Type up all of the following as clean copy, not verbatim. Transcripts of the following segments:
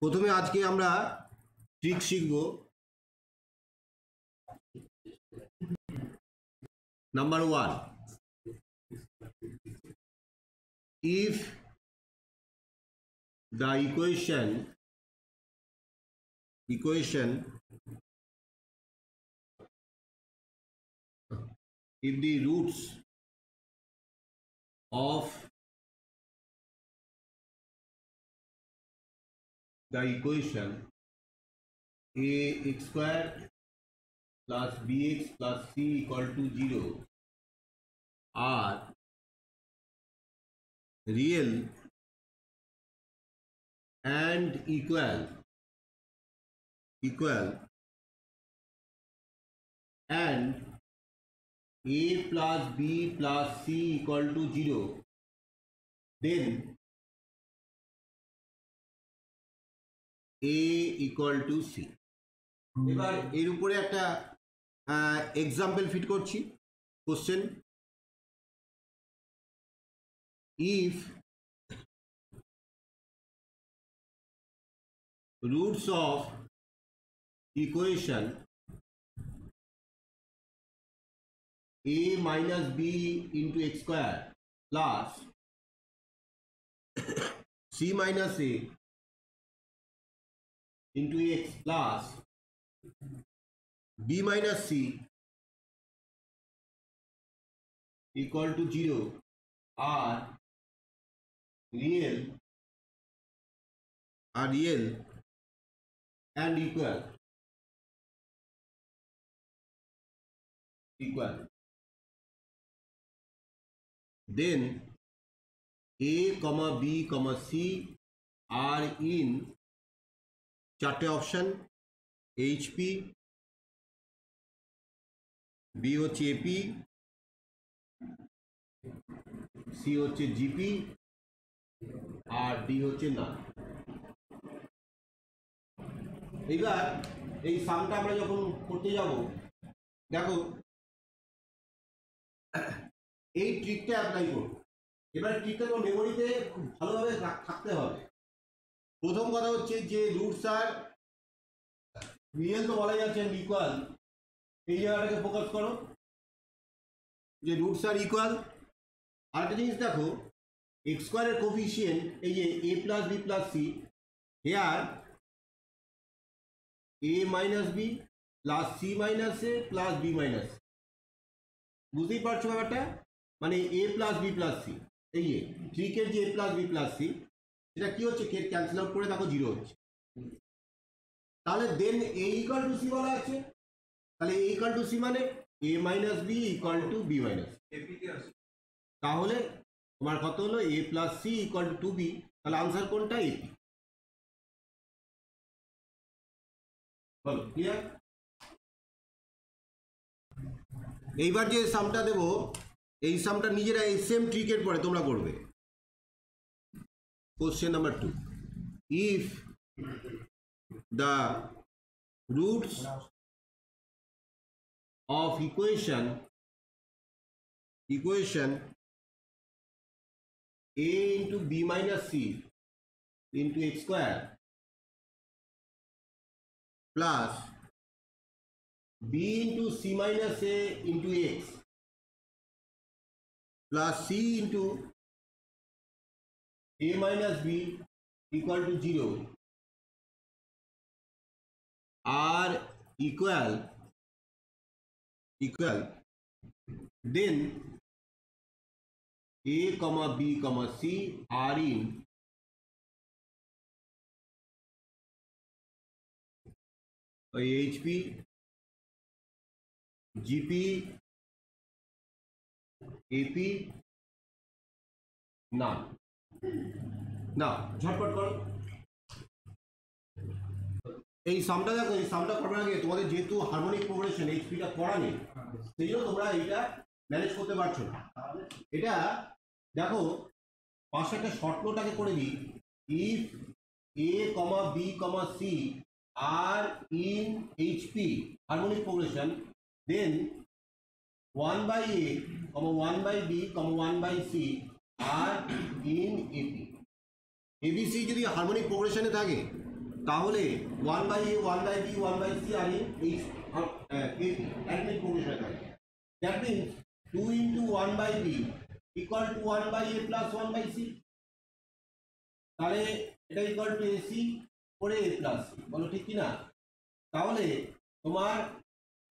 প্রথমে আজকে আমরা ট্রিক শিখব। Number 1, if the equation if the roots of the equation ax square plus bx plus c equal to 0 are real and equal and a plus b plus c equal to 0, then a equal to c. এবার এর উপরে একটা example fit করছি। Question, if roots of equation a minus b into x square plus c minus a into x plus b minus c equal to 0 are real and equal, then a comma b comma c are in চারটে option, HP, B হচ্ছে AP, C হচ্ছে GP আর D হচ্ছে না। এবার এই সামটা আমরা যখন করতে যাব, দেখো এই ট্রিকটা অ্যাপ্লাই করব। এবার ট্রিকটা তো মেমোরিতে খুব ভালোভাবে থাকতে হবে। প্রথম কথা হচ্ছে যে রুটস আর রিয়েল তো বলা যাচ্ছে ইকুয়াল, এই জায়গাটাকে ফোকাস করো যে রুটস আর ইকুয়াল। আরেকটা জিনিস দেখো, এক্স স্কোয়ারের কোফিশিয়েন্ট এই যে a plus b plus c, here a minus b plus c minus a plus b minus, বুঝতেই পারছো ব্যাপারটা? মানে a plus b plus c, এই যে ট্রিকের যে a plus b plus c, এটা কি হচ্ছে ক্যান্সেল আউট করে দেখো 0 হচ্ছে। তাহলে then a equal to c বলা আছে, তাহলে এ ইকুয়াল টু সি মানে a minus b equal to b minus, তাহলে তোমার কত হলো a plus c equal to b. তাহলে আনসার কোনটা? এপি। বলো, ক্লিয়ার? এইবার যে সামটা দেব, এই সামটা নিজেরা এই সেম ট্রিকের পরে তোমরা করবে। Question number 2, if the roots of equation a into b minus c into x square plus b into c minus a into x plus c into a minus b equal to 0 are equal, then a comma b comma c are in HP, GP, AP, না ঝটপট করো। এই সামটা দেখো, এই সামটা করার আগে তোমাদের যেহেতু হারমোনিক প্রোগ্রেশন এইচপিটা করা নেই, সেই জন্য তোমরা এইটা ম্যানেজ করতে পারছো না। এটা দেখো, পাশে একটা শর্ট নোটটাকে করে দিই, if a comma b comma c are in HP harmonic progression, then 1 by a, 1 by b, 1 by c are in AP। ABC যদি হারমোনিক প্রোগ্রেশনে থাকে তাহলে 1/a 1/b 1/c আর এই অ্যাডমিট প্রোগ্রেশনে থাকে। That means 2 into 1/b equal to 1/a plus 1/c। তাহলে এটা equal to AC করে এ plus C, বলো ঠিক কি না? তাহলে তোমার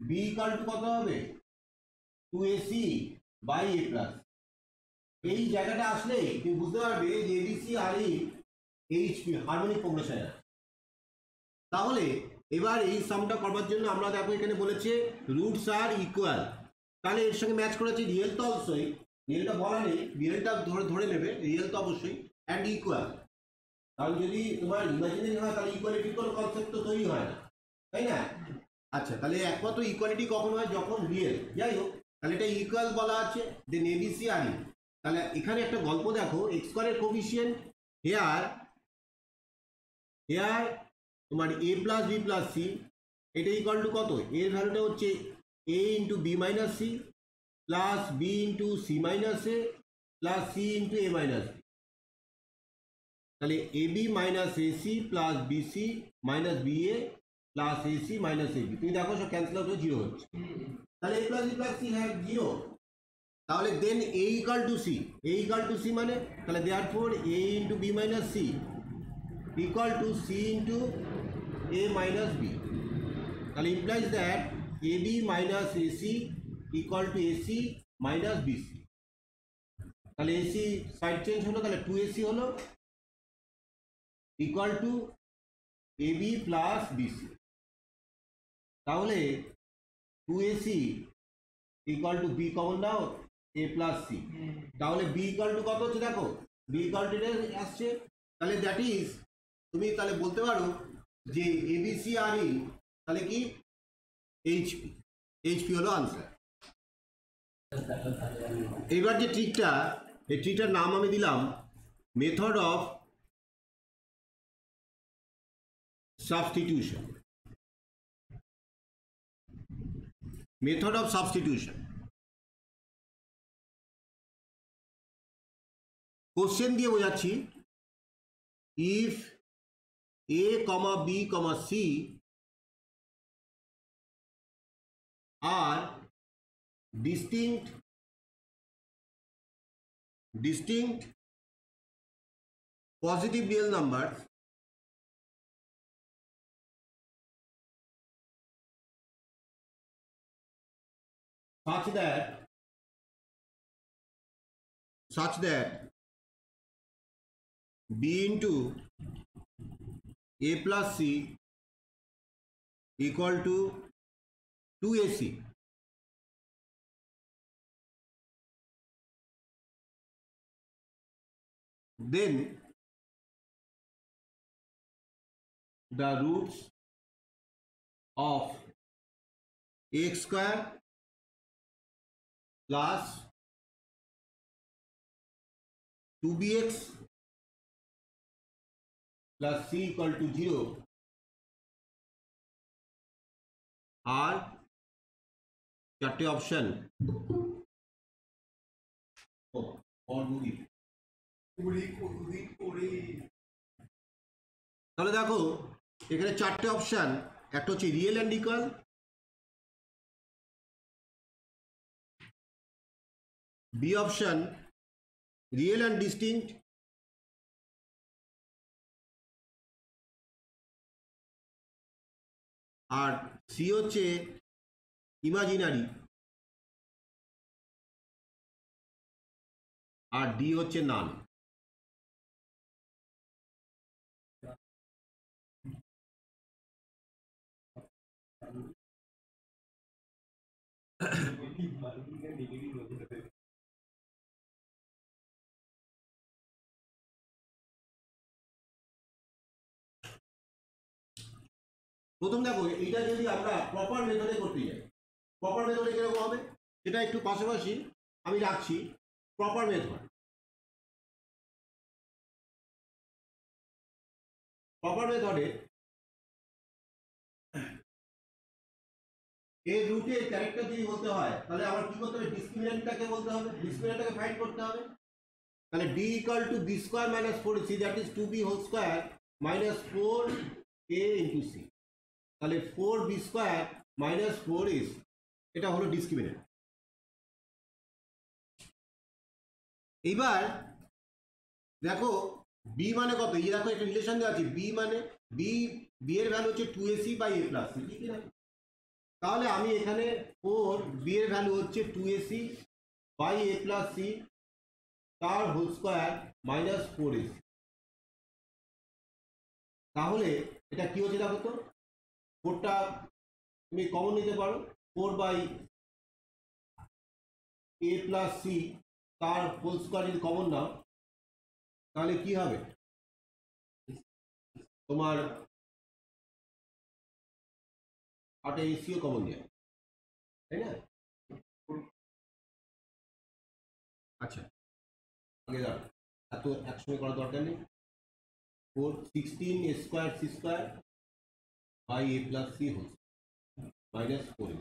বি ইকুয়াল টু কত হবে? 2ac by A plus. এই জায়গাটা আসলে তুমি বুঝতে পারবে যে এবিসি আর এইচপি হারমোনিক প্রোগ্রেশন। তাহলে এবার এই সামটা করবার জন্য আমরা দেখো এখানে বলেছে রুটস আর ইকুয়াল, তাহলে এর সঙ্গে ম্যাচ করেছে রিয়েল তো অবশ্যই, রিয়েলটা বলা নেই, রিয়েলটা ধরে নেবে, রিয়েল তো অবশ্যই, অ্যান্ড ইকুয়াল। তাহলে যদি তোমার ইমাজিনারি হয় তাহলে ইকুয়ালিটির কোনো কনসেপ্ট তো তৈরি হয় না, তাই না? আচ্ছা, তাহলে একমাত্র ইকুয়ালিটি কখন হয়? যখন রিয়েল। যাই হোক, তাহলে এটা ইকুয়াল বলা আছে, দেন এবিসি আর ই। তাহলে এখানে একটা গল্প দেখো, এক্স স্কোয়ারের কোফিশিয়েন্ট হেয়ার তোমার a plus b plus c, এটা ইকুয়াল টু কত? এর ভ্যালুটা হচ্ছে a into b minus c plus b into c minus a plus c into a minus b. তাহলে a b minus ac plus bc minus b a plus ac minus a b. তুমি দেখো সব cancel out হয়ে zero হচ্ছে। তাহলে a plus b plus c হ্যাঁ zero. তাহলে then a equal to C, A equal to c মানে তাহলে therefore a into b minus c equal to c into a minus b. তাহলে implies that a b minus ac equal to ac minus bc. তাহলে ac side change হলো, তাহলে 2ac হলো equal to a b plus bc. তাহলে 2ac equal to b common দাও, a plus c. তাহলে বি equal to কত হচ্ছে দেখো, বি ইকুয়াল টু আসছে। তাহলে দ্যাট ইজ তুমি তাহলে বলতে পারো যে এবিসি আর ই তাহলে কি এইচপি, এইচপি হলো আনসার। এবার যে ট্রিকটা, এই ট্রিকটার নাম আমি দিলাম method of substitution. Method of substitution. Question দিয়ে বোঝাচ্ছি, if a comma b comma c are distinct positive real numbers such that b into a plus c equal to 2ac, then the roots of x square plus 2bx plus c equal to 0 are চারটে option. তাহলে দেখো এখানে চারটে option, একটা হচ্ছে real and equal, b option real and distinct, আর c হচ্ছে imaginary, আর ডি হচ্ছে নান। প্রথম দেখো এইটা যদি আমরা প্রপার মেথডে করতে যাই, প্রপার মেথডে কিরকম হবে সেটা একটু পাশাপাশি আমি রাখছি। প্রপার মেথড, প্রপার মেথডে এর রুটের ক্যারেক্টার যদি বলতে হয় তাহলে আমার কি করতে হবে? ডিসক্রিমিন্যান্টটাকে বলতে হবে, ডিসক্রিমিন্যান্টটাকে ফাইন্ড করতে হবে। তাহলে d equal to b square minus 4c, that is 2b whole square minus 4 a into c, তাহলে 4b স্কোয়ার মাইনাস 4ac, এটা হলো ডিসক্রিমিনেন্ট। এইবার দেখো বি মানে কত, এই দেখো একটা রিলেশন দেওয়া আছে, বি মানে বি এর ভ্যালু হচ্ছে 2ac by a plus C, ঠিক না? তাহলে আমি এখানে 4b এর ভ্যালু হচ্ছে 2ac by a plus c তার হোল স্কোয়ার মাইনাস 4ac। তাহলে এটা কি হচ্ছে দেখো তো, 4টা তুমি কমন নিতে পারো, 4 বাই a প্লাস সি তার হোল স্কোয়ার যদি কমন নাও তাহলে কি হবে, তোমার আটে এসিও কমন দেয়, তাই না? আচ্ছা আগে যাও, এত একসঙ্গে করার দরকার নেই। 16 square c square by a plus c whole minus 4ac।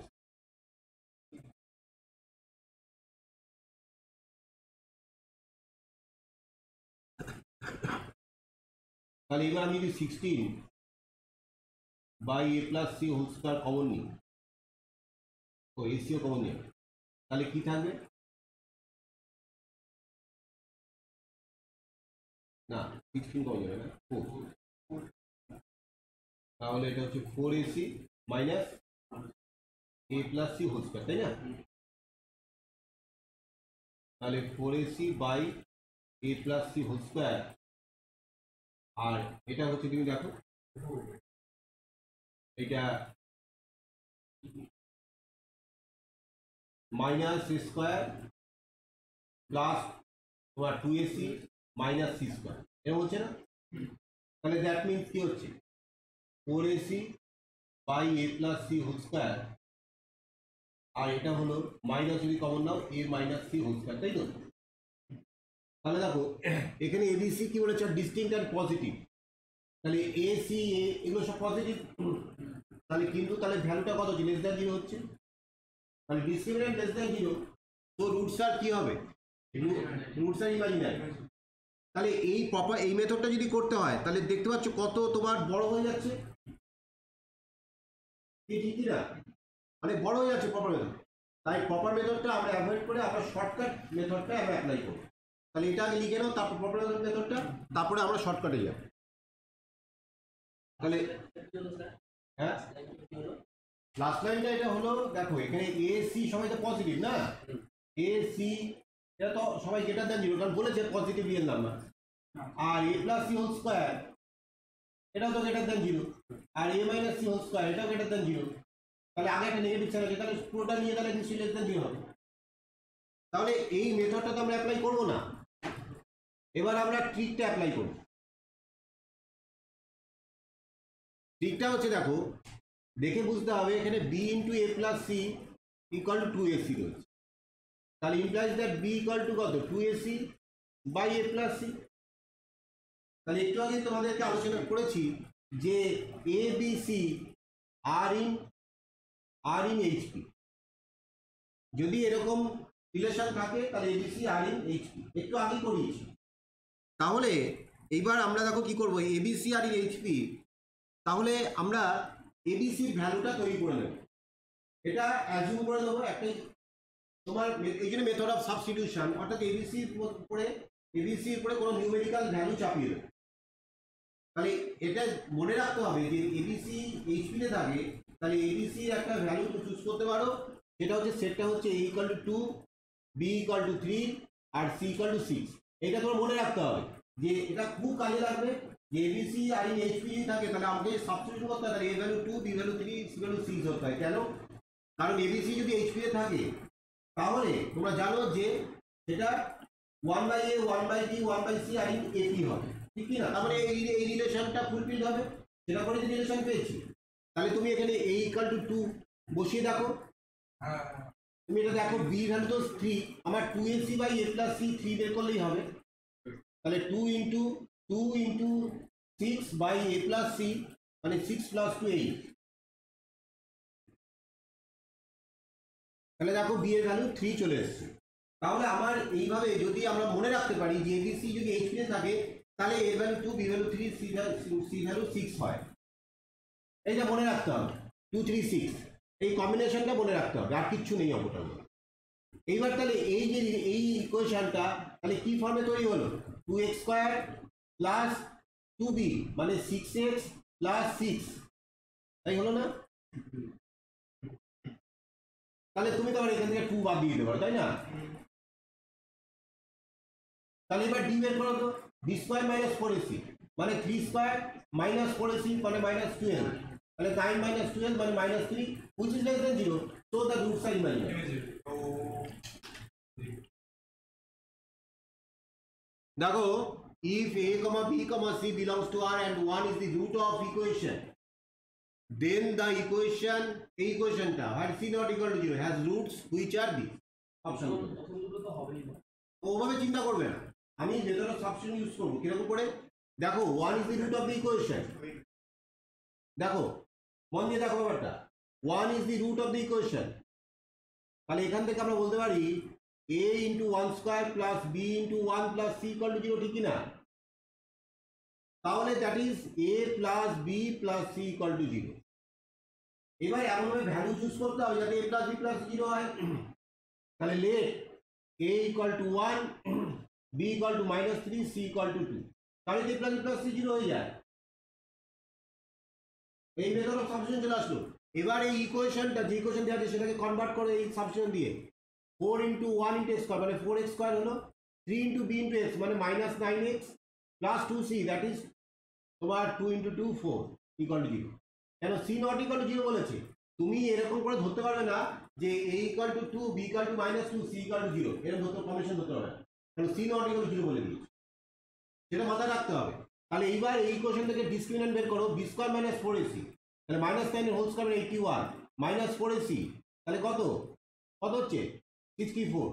তাহলে এবার আমি যদি 16 by a plus c whole square common নিই, ও এসিও কমন নিই, তাহলে কি থাকবে, না 16 কমন যাবে না, 4, তাহলে এটা হচ্ছে 4ac minus a plus c whole square, তাই না? তাহলে 4ac by a plus c whole square, আর এটা হচ্ছে তুমি দেখো এটা মাইনাস স্কোয়ার প্লাস তোমার 2ac মাইনাস সি স্কোয়ার, এরকম হচ্ছে না? তাহলে দ্যাট মিনস কি হচ্ছে, 4ac by a plus c whole square, আর এটা হলো মাইনাস যদি কমন নাও a minus c whole square, তাই তো? তাহলে দেখো এখানে এবিসি কি বলেছে, ডিস্টিংক্ট অ্যান্ড পজিটিভ, তাহলে এ সি এ এগুলো সব পজিটিভ, তাহলে কিন্তু তাহলে ভ্যালুটা কত হচ্ছে, লেস দ্যান 0 হচ্ছে, তাহলে ডিসক্রিমিনেন্ট লেস দ্যান 0, তো রুটস আর কি হবে, রুটস আর ইমাজিনারি। তাহলে এই প্রপার এই মেথডটা যদি করতে হয় তাহলে দেখতে পাচ্ছ কত তোমার বড় হয়ে যাচ্ছে, ঠিক না? মানে বড় হয়ে যাচ্ছে প্রপার মেথড, তাই প্রপার মেথডটা আমরা অ্যাভয়েড করে আমরা শর্টকাট মেথডটা আমরা অ্যাপ্লাই করব। তাহলে এটা আগে লিখে নাও, তারপর প্রপার মেথডটা, তারপরে আমরা শর্টকাটে যাব। তাহলে হ্যাঁ লাস্ট লাইনটা এটা হলো, দেখো এখানে এ সি সবাই তো পজিটিভ না, এ সি এটা তো সবাই গ্রেটার দ্যান 0, কারণ বলেছে পজিটিভ রিয়েল নাম্বার, আর a plus c whole square এটাও তো গ্রেটার দ্যান 0, আর a minus c whole square এটাও গ্রেটার দ্যান 0, তাহলে আগে একটা নেগেটিভ সাইন আছে, তাহলে পুরোটা নিয়ে তাহলে নিশ্চয়ই লেস দ্যান 0 হবে। তাহলে এই মেথডটা তো আমরা অ্যাপ্লাই করবো না, এবার আমরা ট্রিকটা অ্যাপ্লাই করব। ট্রিকটা হচ্ছে দেখো দেখে বুঝতে হবে, এখানে b into a plus c equal to 2ac রয়েছে, তাহলে implies that b equal to কত, 2ac by a plus c. তাহলে একটু আগে তোমাদেরকে আলোচনা করেছি যে a b c are in HP, যদি এরকম রিলেশন থাকে তাহলে এবিসি আর ইন এইচপি, একটু আগে করিয়েছি। তাহলে এইবার আমরা দেখো কি করবো, এবিসি আর ইন এইচপি, তাহলে আমরা এবিসির ভ্যালুটা তৈরি করে নেব, এটা অ্যাজিউম করে দেবো একটাই তোমার, এই জন্য মেথড অফ সাবস্টিটিউশন, অর্থাৎ এবিসির উপরে কোনো নিউমেরিক্যাল ভ্যালু চাপিয়ে দেবো। তাহলে এটা মনে রাখতে হবে যে এবিসি এইচপিতে থাকে, তাহলে এবিসি একটা ভ্যালু চুজ করতে পারো, সেটা হচ্ছে সেটটা হচ্ছে a equal to 2, b equal to 3 আর c ইকুয়াল টু 6। এটা তোমার মনে রাখতে হবে যে এটা খুব কাজে লাগবে, যে এবিসি আর এইচপি যদি থাকে তাহলে আমাকে সাবস্টিটিউশন করতে হয়, তাহলে a value 2, b value 3, c value 6 হতে হয়। কেন? কারণ এবিসি যদি এইচপিতে থাকে তাহলে তোমরা জানো যে সেটা 1/a 1/b 1/c R in AP হবে, ঠিক কি না? তারপরে এই রিলেশনটা ফুলফিল হবে, সেটা করে যে রিলেশন পেয়েছি, তাহলে তুমি এখানে a ইকুয়াল টু 2 বসিয়ে দেখো, তুমি এটা দেখো b ভ্যালু তো 3, আমার 2ac by a plus C 3 বের করলেই হবে, তাহলে 2 into 6 by a plus c মানে 6 প্লাস 2 8, তাহলে দেখো b এর ভ্যালু 3 চলে এসছে। তাহলে আমার এইভাবে যদি আমরা মনে রাখতে পারি যে এবিসি যদি এইচপি থাকে তাহলে a value 2, b value 3, c value 6 হয়, এইটা মনে রাখতে হবে 2 3 6 এই কম্বিনেশনটা মনে রাখতে হবে, আর কিচ্ছু নেই অঙ্কটার মধ্যে। এইবার তাহলে এই যে এই ইকুয়েশনটা তাহলে কি ফর্মে তৈরি হলো, 2x² প্লাস 2b মানে 6x প্লাস 6, তাই হলো না? তাহলে তুমি তো এখান থেকে 2 বাদ দিয়ে দিতে পারো, তাই না? তাহলে এবার ডি বের করো তো, b² মাইনাস 4ac মানে 3² মাইনাস 4ac মানে মাইনাস 12, তাহলে 9 মাইনাস 12 মানে minus 3 which is less than 0, so the roots are imaginary. দেখো, if a comma b comma c belongs to R and 1 is the root of equation, then the equation এই ইকুয়েশনটা আর c not equal to 0 has roots which are these option. ওভাবে চিন্তা করবে না, আমি method of substitution use করব। কিরকম করে? দেখো 1 is the root of the equation, দেখো মন দিয়ে দেখো ব্যাপারটা, 1 is the root of the equation, তাহলে এখান থেকে আমরা বলতে পারি a into 1² plus b into 1 plus c equal to 0, ঠিক কি না? তাহলে that is a plus b plus c equal to 0। এবার এমনভাবে ভ্যালু চুজ করতে হবে যাতে a plus b plus 0 হয়। তাহলে late a equal to 1, b equal to -3, c equal to 2, তাহলে a plus b plus c 0 হয়ে যায়। এই মেথড অফ সাবস্টিটিউশন চলে আসলো। এবার এই ইকুয়েশনটা যে ইকুয়েশন দেওয়া আছে সেটাকে কনভার্ট করে এই সাবস্টিটিউশন দিয়ে 4 into 1 into x² মানে 4x² হলো, 3 into b into x মানে -9x plus 2c that is তোমার 2 into 2 4 equal to 0। কেন c not equal to 0 বলেছে? তুমি এরকম করে ধরতে পারবে না যে a equal to 2, b equal to -2, c equal to 0, এরকম ধরতে কমিশন ধরতে হবে না, কারণ c not equal to 0 বলে দিয়েছে, সেটা মাথায় রাখতে হবে। তাহলে এইবার এই ইকুয়েশন থেকে ডিসক্রিমিনেন্ট বের করো, b² minus 4ac, তাহলে -9 এর হোল স্কয়ার 81 minus 4ac, তাহলে কত কত হচ্ছে 64,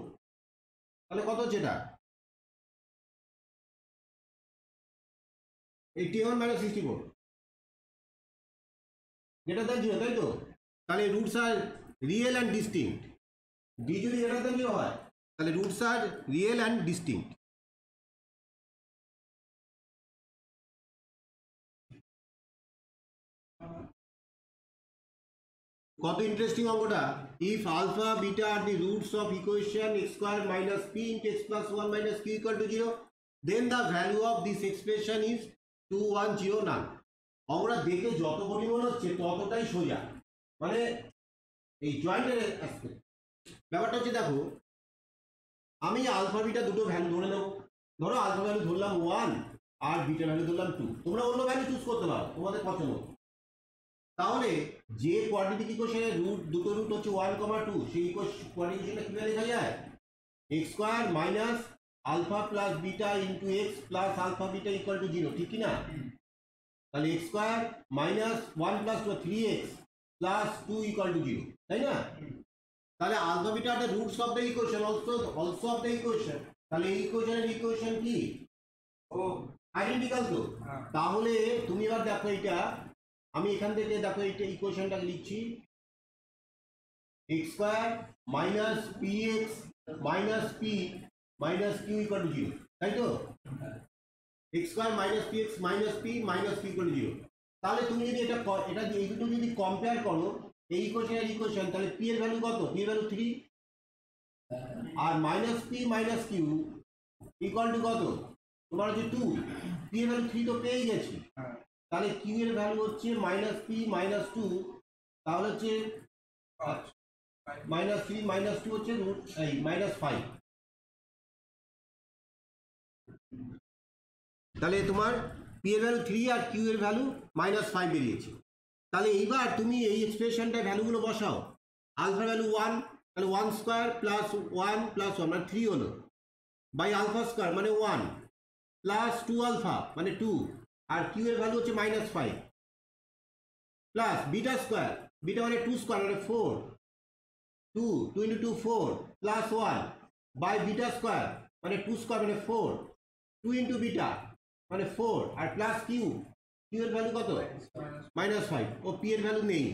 তাহলে কত হচ্ছে এটা 81 minus 64 greater than 0, তাই তো? তাহলে roots are real and distinct, d যদি গ্রেটার দ্যান 0 হয় তাহলে roots are real and distinct. কত ইন্টারেস্টিং অঙ্কটা। If alpha beta are the roots of equation x² minus p into x plus 1 minus q equal to 0, then the value of this expression is 210 none। আমরা দেখে যত কঠিন মনে হচ্ছে ততটাই সোজা, মানে এই জয়েন্টের অ্যাসপেক্ট। ব্যাপারটা হচ্ছে দেখো, আমি আলফা বিটা দুটো ভ্যালু ধরে নেব, ধরো আলফা ভ্যালু ধরলাম 1 আর বিটা ভ্যালু ধরলাম 2, তোমরা অন্য ভ্যালু চুজ করতে পারো তোমাদের পছন্দ। তাহলে যে কোয়াড্রেটিক ইকুয়েশনের রুট দুটো রুট হচ্ছে 1, 2, সেই কোয়াড্রেটিক ইকুয়েশনটা কিভাবে লেখা যায়, x² minus alpha plus beta into x plus alpha beta equal to 0, ঠিক কি না? তাহলে x² minus 1 plus 3x plus 2 equal to 0, তাই না? তাহলে alpha beta are roots of the equation also of the equation, তাহলে এই ইকুয়েশনের ইকুয়েশন কি ও আইডেন্টিক্যাল তো। তাহলে তুমি এবার দেখো এটা, আমি এখান থেকে দেখো এইটা ইকুয়েশনটাকে লিখছি, x² minus px minus p minus q equal to 0, তাই তো? x² minus px minus p minus q equal to 0। তাহলে তুমি যদি এটা এই দুটো যদি কম্পেয়ার করো এই ইকুয়েশনের ইকুয়েশন, তাহলে p এর ভ্যালু কত, p এর ভ্যালু 3 আর minus p minus q equal to কত তোমার হচ্ছে 2, p এর ভ্যালু 3 তো পেয়ে গেছি, তাহলে q এর ভ্যালু হচ্ছে -p minus 2, তাহলে হচ্ছে -3 minus 2 হচ্ছে রুট এই -5, তাহলে তোমার p এর ভ্যালু 3 আর q এর ভ্যালু -5 বেরিয়েছে। তাহলে এইবার তুমি এই এক্সপ্রেশনটা ভ্যালুগুলো বসাও, আলফা ভ্যালু 1, তাহলে 1² প্লাস 1 প্লাস 1 মানে 3 হলো, বাই আলফা স্কোয়ার মানে 1 প্লাস 2 আলফা মানে 2, আর কিউ এর ভ্যালু হচ্ছে -5 প্লাস বিটা স্কোয়ার, বিটা মানে 2 স্কোয়ার মানে 4, 2 into 2 4 plus 1 by beta square মানে 2 স্কোয়ার মানে 4, 2 into বিটা মানে 4 আর প্লাস কিউ, কিউ এর ভ্যালু কত -5, ও পি এর ভ্যালু নেই,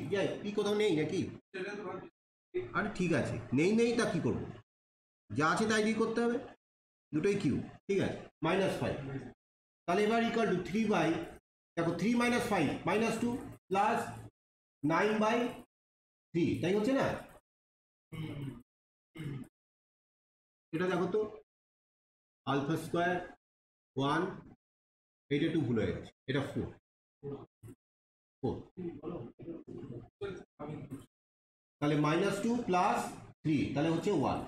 পি কোথাও নেই নাকি? আরে ঠিক আছে, নেই তা কি করবো, যা আছে তাই দিয়ে করতে হবে, দুটোই কিউ, ঠিক আছে -5। তাহলে এবার ইকুয়াল টু 3 বাই, দেখো 3 - 5 -2 প্লাস 9/3, তাই হচ্ছে না? এটা দেখো তো, আলফা স্কোয়ার 1, এটা একটু ভুল হয়ে গেছে, এটা 4, তাহলে -2 + 3, তাহলে হচ্ছে 1,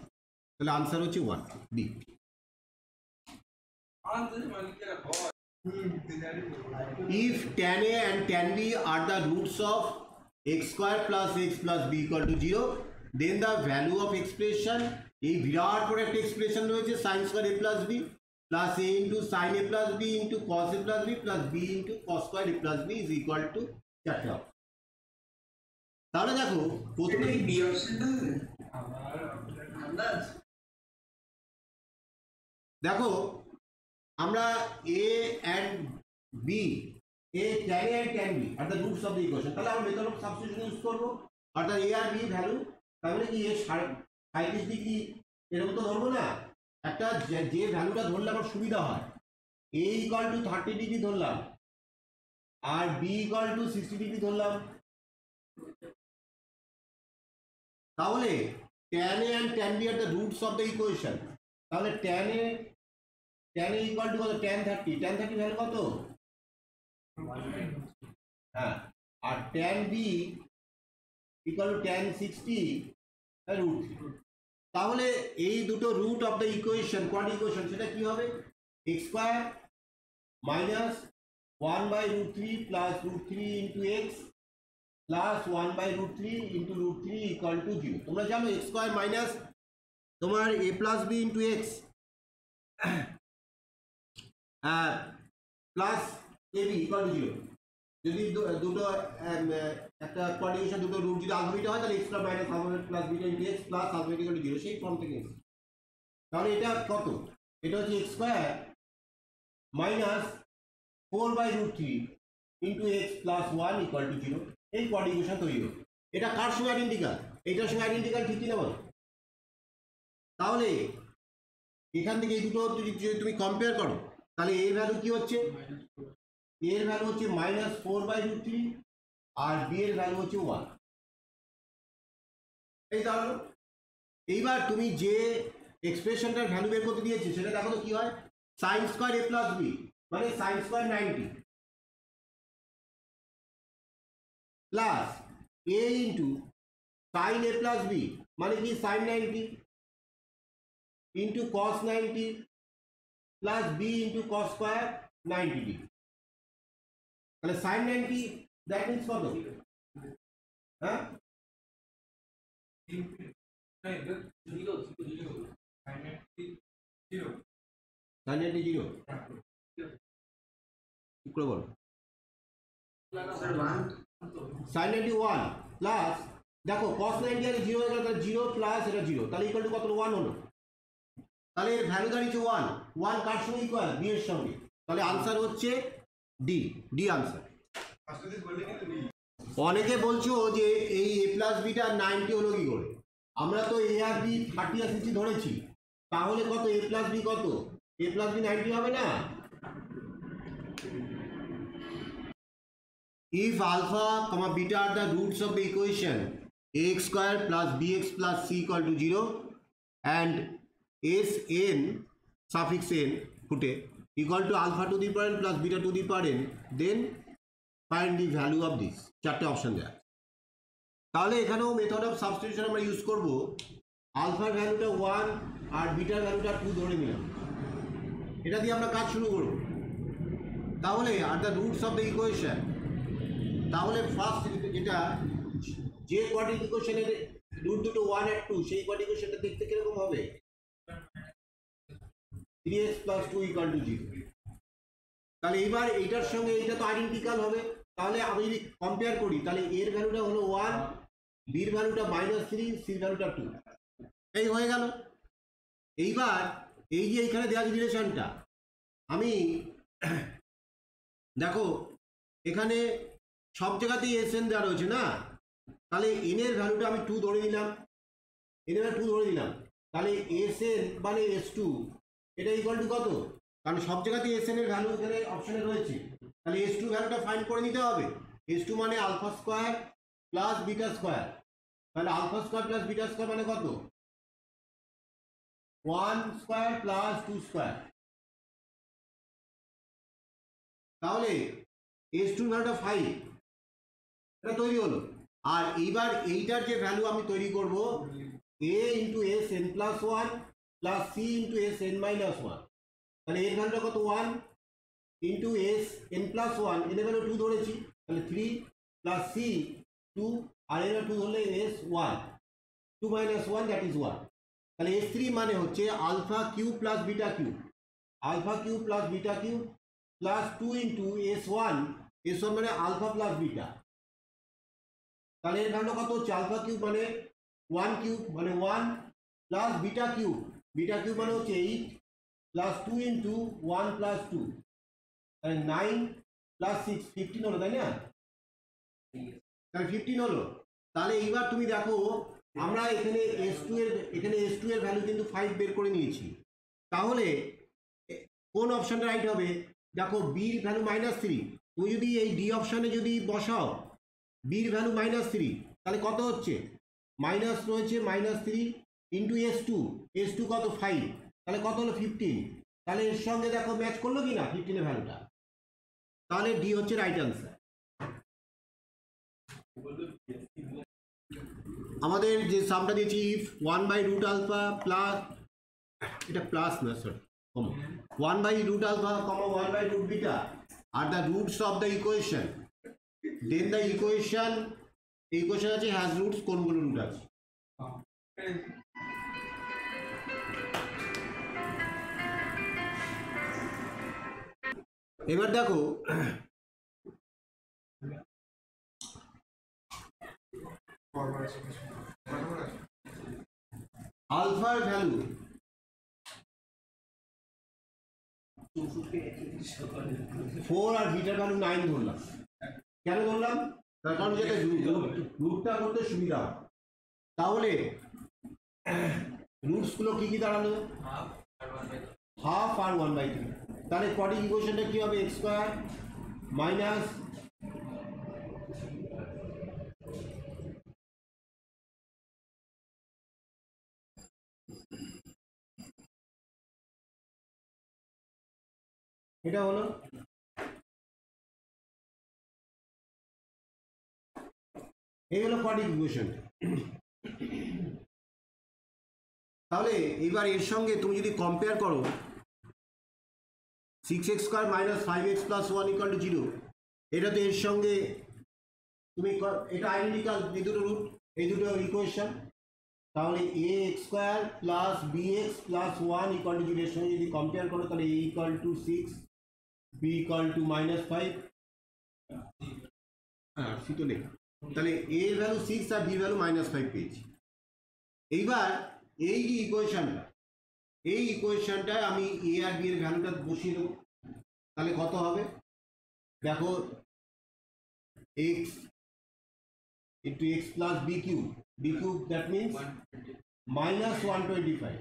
তাহলে আনসার হচ্ছে 1, D. If tan A and tan B are the roots of x² + x + b = 0, then the value of expression, এই বিরাট বড় একটা এক্সপ্রেশন রয়েছে sin² a + b plus a into sin a plus b into cos a plus b plus b into cos² a plus b is equal to 4। তাহলে দেখো প্রথমে B অপশনটা দেখো আমরা a and b, a tan a and tan b are the roots of the equation, তাহলে আমরা method of substitution use করব, অর্থাৎ a আর b ভ্যালু, তাহলে কি a 35 ডিগ্রি এরকম তো ধরবো না, একটা যে ভ্যালুটা ধরলে আমার সুবিধা হয়, a = 30 ডিগ্রি ধরলাম আর b = 60 ডিগ্রি ধরলাম, তাহলে tan a and tan b are the roots of the equation, তাহলে tan a = কত, tan 30, tan 30 ভ্যালু কত, হ্যাঁ, আর tan b = tan 60 √3, তাহলে এই দুটো root of the equation, quadratic equation, সেটা কি হবে, x² - 1/√3 + √3 into x plus 1/√3 into √3 = 0। তোমরা জানো x² মাইনাস তোমার a + b into x plus ab = 0। যদি দুটো একটা কোয়াড্রিকেশন দুটো রুট যদি আলফাবেট হয় তাহলে x² - alphabet plus beta into x plus alphabet = 0, সেই ফর্ম থেকে এসেছে। তাহলে এটা কত, এটা হচ্ছে x² - 4/√3 into x plus 1 = 0, এই কোয়াড্রিকেশন তৈরি হবে। এটা কার সঙ্গে আইডেন্টিক্যাল, এটার সঙ্গে আইডেন্টিক্যাল, ঠিক কিনা বলো? তাহলে এখান থেকে এই দুটো যদি তুমি কম্পেয়ার করো, তাহলে এর ভ্যালু কি হচ্ছে, এর ভ্যালু হচ্ছে -4/√3 আর b এর ভ্যালু হচ্ছে 1। এই দাঁড়ালো। এইবার তুমি যে এক্সপ্রেশনটার ভ্যালু বের করতে দিয়েছে সেটা দেখো তো কি হয়, sin² a plus b মানে sin² 90 plus a into sin a plus b মানে কি sin 90 into cos 90 plus b into cos square 90 degree, তাহলে sin 90 দ্যাট মিন্স কত, হ্যাঁ, sin 90 0 কি করে বলো, sin 90 1 প্লাস দেখো cos 90 আগে 0 হয়ে গেল, তাহলে 0 প্লাস এটা 0, তাহলে ইকুয়াল টু কত, 1 হলো, তাহলে এর ভ্যালু দাঁড়িয়েছে 1 কার সঙ্গে ইকুয়াল, b এর সঙ্গে, তাহলে আনসার হচ্ছে ডি আনসার। অনেকে বলছো যে এই a প্লাস বিটা 90 হলো কি করে, আমরা তো a আর b 30 আর 60 ধরেছি, তাহলে কত, a প্লাস b কত, a প্লাস b 90 হবে না। If alpha, beta are the roots of the equation ax² plus bx plus c = 0 and Sn suffix n ফুটে equal to alpha to the power n plus beta to the power n, then find the value of this, চারটে option দেয়া। তাহলে এখানেও method of substitution আমরা use করব, আলফার ভ্যালুটা 1 আর bitter ভ্যালুটা 2 ধরে নিলাম, এটা দিয়ে আমরা কাজ শুরু করব। তাহলে আর the roots of the equation, তাহলে ফার্স্ট এটা যে কোয়াড্রিক ইকুয়েশনের রুট দুটো 1 আর 2, সেই কোয়াড্রিক ইকুয়েশনটা দেখতে কিরকম হবে, 3x plus 2 = 0। তাহলে এবার এইটার সঙ্গে এইটা তো আইডেন্টিক্যাল হবে, তাহলে আমি যদি কম্পেয়ার করি তাহলে এর ভ্যালুটা হলো 1, বির ভ্যালুটা -3, সির ভ্যালুটা 2, এই হয়ে গেল। এইবার এই যে এইখানে দেওয়া আছে রিলেশনটা, আমি দেখো এখানে সব জায়গাতেই Sn দেওয়া রয়েছে না, তাহলে n এর ভ্যালুটা আমি 2 ধরে নিলাম, n এর 2 ধরে নিলাম, তাহলে Sn মানে S2 এটা ইকুয়াল টু কত, কারণ সব জায়গাতেই Sn এর ভ্যালু এখানে অপশনে রয়েছে, তাহলে S2 ভ্যালুটা ফাইন্ড করে নিতে হবে। S2 মানে alpha square plus beta square, তাহলে alpha square plus beta square মানে কত? 1 স্কোয়ার প্লাস 2 স্কোয়ার। তাহলে S2 ভ্যালুটা 5, এটা তৈরি হলো। আর এইবার এইটার যে ভ্যালু আমি তৈরি করব a into S n plus 1 plus c into S n minus 1, তাহলে এর ভ্যালুটা কত? 1 ইন্টু এস এন প্লাস 1, এর ভ্যালু 2 ধরেছি, তাহলে 3 প্লাস সি 2, আর এর 2 ধরলে এস 1, 2 মাইনাস 1 দ্যাট ইজ 1। তাহলে S3 মানে হচ্ছে alpha q plus beta q, alpha q plus beta q plus 2 into S1, S1 মানে আলফা প্লাস বিটা, তাহলে এর ভ্যালুটা কত হচ্ছে? আলফা কিউব মানে 1 কিউব মানে 1 plus beta cube, beta cube মানে হচ্ছে 8 প্লাস 2 ইন্টু 1 প্লাস 2, তাহলে 9 প্লাস 6 15 হলো, তাই না? তাহলে 15 হলো। তাহলে এইবার তুমি দেখো আমরা এখানে S2 এর ভ্যালু কিন্তু 5 বের করে নিয়েছি, তাহলে কোন অপশনটা রাইট হবে? দেখো বির ভ্যালু -3, তুমি যদি এই ডি অপশনে যদি বসাও বির ভ্যালু -3, তাহলে কত হচ্ছে? মাইনাস রয়েছে -3 ইন্টু S2 কত? 5, তাহলে কত হলো? 15। তাহলে এর সঙ্গে দেখো ম্যাচ করলো কি না 15 এর ভ্যালুটা, তাহলে ডি হচ্ছে রাইট অ্যান্সার। আমাদের যে সামটা দিয়েছি ইফ 1/√ আলফা প্লাস, এটা প্লাস না sorry 1/√ alpha, 1/√ beta are the roots of the equation, then the equation আছে হ্যাজ রুটস, কোনগুলো রুট আছে? এবার দেখো আলফার ভ্যালু 4 আর বিটার ভ্যালু 9 ধরলাম। কেন ধরলাম? তার কারণ যেটা রুটটা করতে সুবিধা হয়। তাহলে রুটস গুলো কি কি দাঁড়ালো? হাফ আর 1/3। তাহলে কোয়াড্রিক ইকুয়েশনটা কি হবে? x স্কয়ার মাইনাস এটা হলো, এই হলো কোয়াড্রিক ইকুয়েশন। তাহলে এবার এর সঙ্গে তুমি যদি কম্পেয়ার করো 6x square minus 5x plus 1 equal to 0, এটা তো এর সঙ্গে তুমি এটা আইডেন্টিক্যাল, এই দুটো রুট, এই দুটো ইকুয়েশন। তাহলে ax square plus bx plus 1 equal to 0 এর সঙ্গে যদি কম্পেয়ার করো তাহলে a equal to 6, b equal two -5, হ্যাঁ সি তো নেই, তাহলে a এর ভ্যালু 6 আর b ভ্যালু -5 পেয়েছি। এইবার এই যে ইকুয়েশনটা, এই ইকুয়েশনটায় আমি a আর b এর ভ্যালুটা বসিয়ে দেবো, তাহলে কত হবে? দেখো x into x plus b cube, that means -125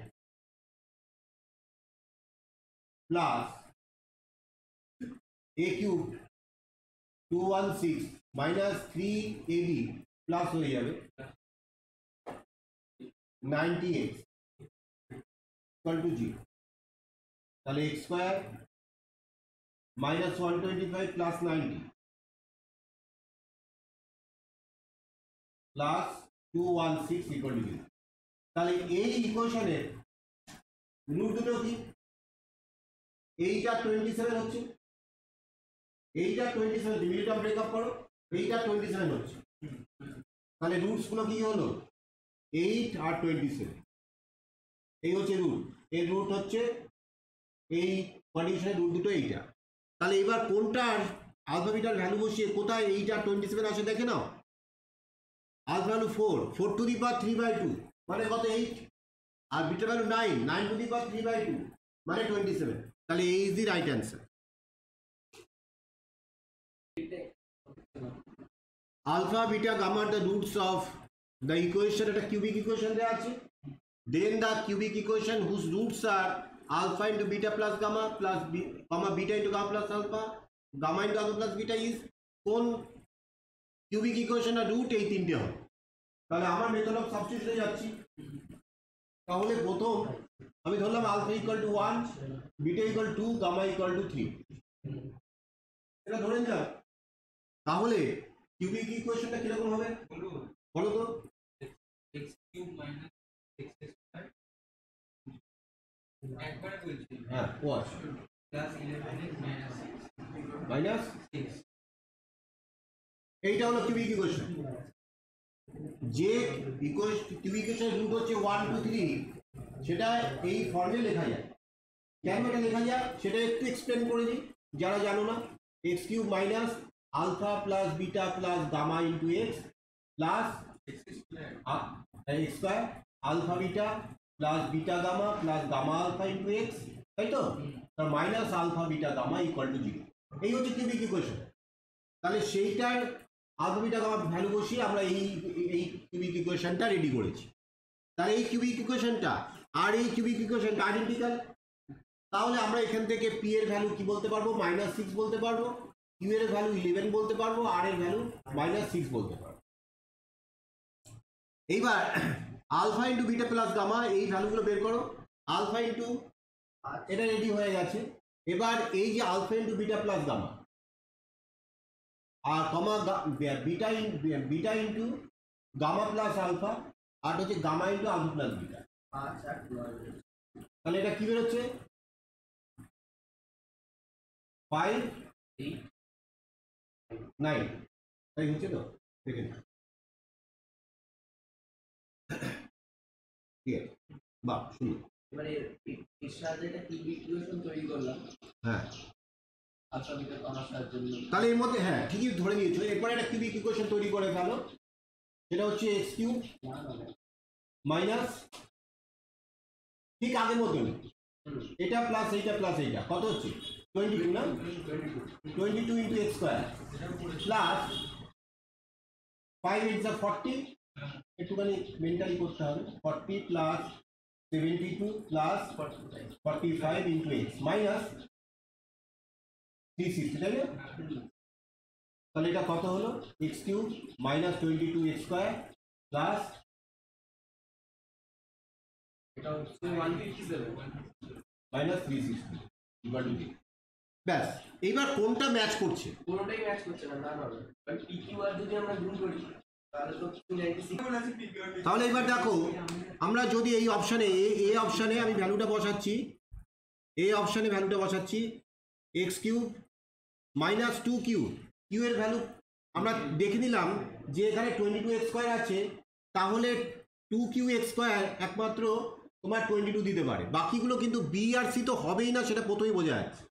plus a cube 216 minus 3ab plus হয়ে যাবে 90x equal to 0, তাহলে x square -125 plus 90 plus 216 equal to 0। তাহলে এই ইকুয়েশনের রুট দুটো কি? এইটা 27 হচ্ছে, এইটা 27, মিডিলটা ব্রেকআপ করো, এইটা 27 হচ্ছে, তাহলে রুটস গুলো কি হলো? 8 আর 27, এই হচ্ছে রুট। এর রুট হচ্ছে এই কন্ডিশনের রুট দুটো এইটা। তাহলে এবার কোনটার আলফা বিটার ভ্যালু বসিয়ে কোথায় এইটা 27 আসে দেখে নাও। Alpha value 4 to the power 3/2 মানে কত? 8, আর beta value 9 to the power 3/2 মানে 27, তাহলে এই is the right answer. Alpha beta gamma the roots of the equation, এটা কিউবিক ইকুয়েশন দেওয়া আছে। Then the cubic equation whose roots are alpha into beta plus gamma plus beta into gamma plus alpha, gamma into alpha plus beta is কোন cubic ইকুয়েশনের root এই তিনটে হবে। তাহলে আমার মেথড অফ সাবস্টিটিউশনে যাচ্ছি। তাহলে প্রথম আমি ধরলাম alpha equal to 1, beta equal 2, gamma equal to 3, এটা ধরে নিলাম। তাহলে কিউবিক ইকুয়েশনটা কিরকম হবে বলো তো? x cube minus x square একবারে বলছি, হ্যাঁ watch plus 11x minus 6 minus 6 এইটা হলো কিউবিক ইকুয়েশন। যে কিউবিক ইকুয়েশনের রুট হচ্ছে 1 2 3, সেটা এই ফর্মে লেখা যায়। কেন এটা লেখা যায় সেটা একটু এক্সপ্লেন করে দিই যারা জানো না। X cube minus alpha plus beta plus gamma into x plus x square alpha beta plus beta gamma plus gamma alpha into x, তাই তো? তার minus alpha beta gamma equal to 0। এই হচ্ছে কিউবিক ইকুয়েশন। তাহলে সেইটার alpha beta gamma value বসিয়ে আমরা এই কিউবিক ইকুয়েশনটা রেডি করেছি। তাহলে এই কিউবিক ইকুয়েশনটা আর এই কিউবিক ইকুয়েশনটা আইডেন্টিক্যাল। তাহলে আমরা এখান থেকে পি এর ভ্যালু কি বলতে পারবো? -6 বলতে পারবো। কিউ এর ভ্যালু 11 বলতে পারবো। আর এর ভ্যালু -6 বলতে পারবো। এইবার alpha into beta plus gamma এই ভ্যালুগুলো বের করো। আলফা ইন্টু এটা রেডি হয়ে গেছে। এবার এই যে alpha into beta plus gamma আর comma beta into gamma plus alpha আর হচ্ছে gamma into alpha plus beta. তাহলে এটা কি বেরোচ্ছে? 5 8 9, তাই হচ্ছে তো? দেখে নিন। ঠিক আছে, বাহ শুনুন। এবারে এর সাথে একটা কিউবিক ইকুয়েশন তৈরি করলাম। হ্যাঁ, আলফা বিটা গামার সাহায্যে। তাহলে এর মধ্যে হ্যাঁ ঠিকই ধরে নিয়েছো। এরপরে একটা কিউবিক ইকুয়েশন তৈরি করে ফেলো। সেটা হচ্ছে এক্স কিউব মাইনাস ঠিক আগের মতন এটা প্লাস এইটা প্লাস এইটা কত হচ্ছে? 22 না? 22 ইন্টু এক্স স্কোয়ার প্লাস 5 8 40, একটুখানি মেন্টালি করতে হবে। 40 plus 72 plus 45 into x minus 360, তাই না? তাহলে এটা কত হলো? X cube minus 22 x square plus এটা হচ্ছে 157 মাইনাস 360 ইকুয়াল টু 0। ব্যাস, এইবার কোনটা ম্যাচ করছে? পুরোটাই ম্যাচ করছে না, না হবে। বাট পি কিউ আর যদি আমরা গুণ করি তাহলে তো 296। তাহলে এবার দেখো, আমরা যদি এই অপশানে এ অপশানে আমি ভ্যালুটা বসাচ্ছি, এই অপশানে ভ্যালুটা বসাচ্ছি x cube minus 2 q. Q এর ভ্যালু আমরা দেখে নিলাম যে এখানে 22 এক্স স্কোয়ার আছে, তাহলে 2 কিউ এক্স স্কোয়ার একমাত্র তোমার 22 দিতে পারে। বাকিগুলো কিন্তু বি আর সি তো হবেই না, সেটা প্রথমেই বোঝা যাচ্ছে।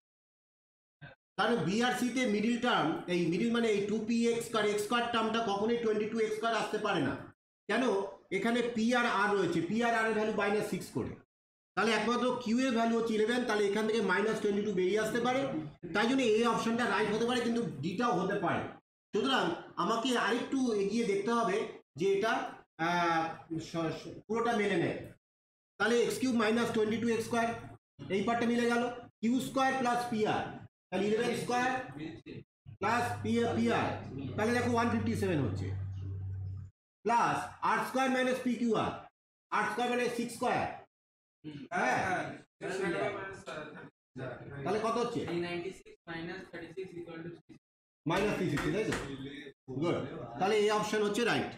কারণ বি আর সিতে মিডিল টার্ম, এই মিডিল মানে এই 2p এক্স স্কোয়ার টার্মটা কখনোই 22 এক্স স্কোয়ার আসতে পারে না। কেন? এখানে পি আর আর রয়েছে, পি আর আর এর ভ্যালু -6 করে। তাহলে একমাত্র কিউ এর ভ্যালু হচ্ছে 11, তাহলে এখান থেকে -22 বেরিয়ে আসতে পারে। তাই জন্য এই অপশনটা রাইট হতে পারে, কিন্তু ডিটাও হতে পারে। সুতরাং আমাকে আরেকটু এগিয়ে দেখতে হবে যে এটা পুরোটা মেনে নেয়। তাহলে x cube minus 22 x square এই পার্টটা মিলে গেল। Q square plus P R, তাহলে 11 স্কোয়ার প্লাস পি আর, তাহলে দেখো 157 হচ্ছে। প্লাস আর square minus P Q R, আর স্কোয়ার মানে 6 স্কোয়ার। হ্যাঁ, তাহলে কত হচ্ছে? 96 minus 36 equal to 360, -360, তাই তো? গুড, তাহলে এই অপশন হচ্ছে রাইট।